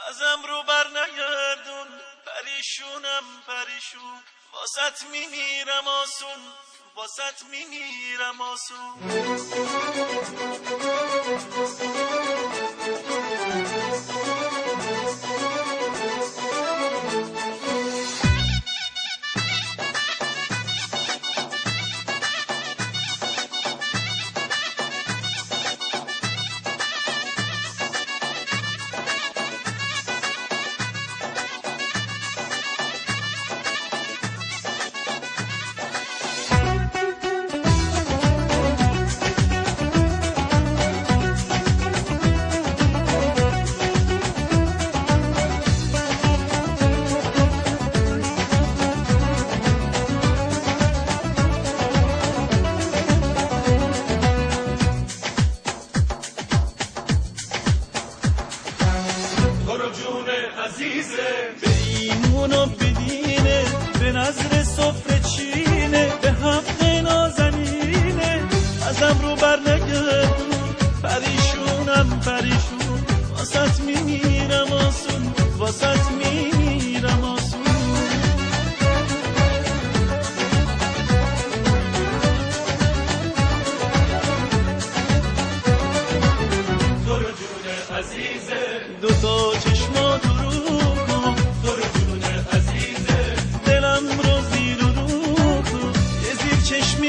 ازم رو بر نگردون، پریشونم پریشون، واسط میمیرم آسون، واسط میمیرم آسون. عزیزه به ایمون و بدینه، به نظر صفر چینه، به حق نازنینه. ازم رو بر نگردون، پریشونم پریشون، واسط میمیرم آسون، واسط میمیرم آسون. تو رو جون عزیزه دوتا چشمات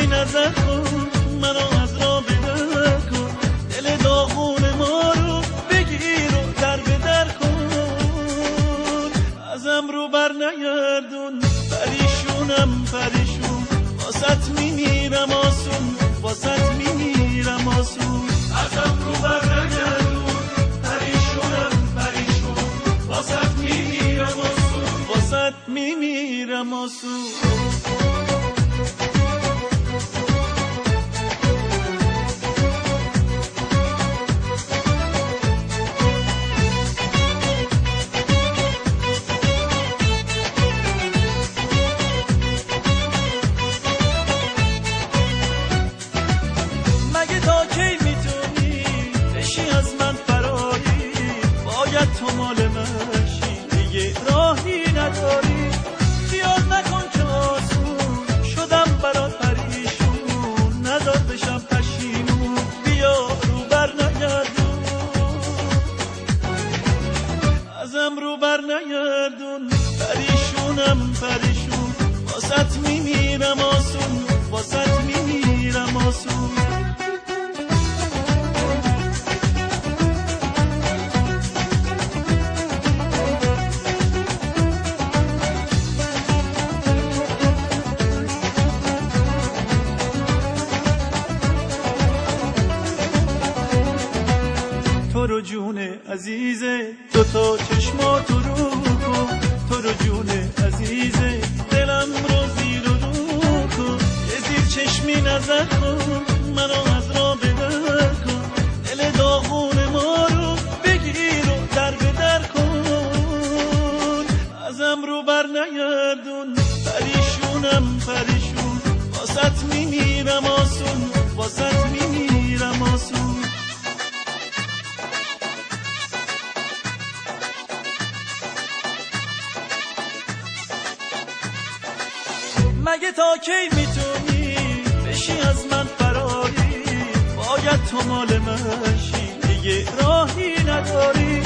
نظر کن، منو از راه بدر کن، دل داغون ما رو بگیر و در بدر کن. ازم رو بر نگردون، پریشونم پریشون، واسط میمیرم آسون، واسط میمیرم آسون. ازم رو بر نگردون، پریشونم پریشون، واسط میمیرم آسون، واسط میمیرم آسون. تو مال منشی دیگه راهی نداری، خیال نکن که آسون شدم برات پریشون، نذار بشم پشیمون، بیا رو بر نگردون. ازم رو بر نگردون، پریشونم پریشون، واسط میمیرم آسون، واسط میمیرم آسون. تو رو جون عزیزه دوتا چشمات رو کن، تو رو جون عزیزه دلم رو زیر و رو کن، یه زیر چشمی نظر کن، منو از راه بدر کن، دل داغون ما رو بگیر و در بدر کن. ازم رو بر نگردون، پریشونم پریشون، واسط میمیرم آسون، واسط میمیرم آسون. مگه تا کی میتونی بشی از من فراری، باید تو مال منشی دیگه راهی نداری،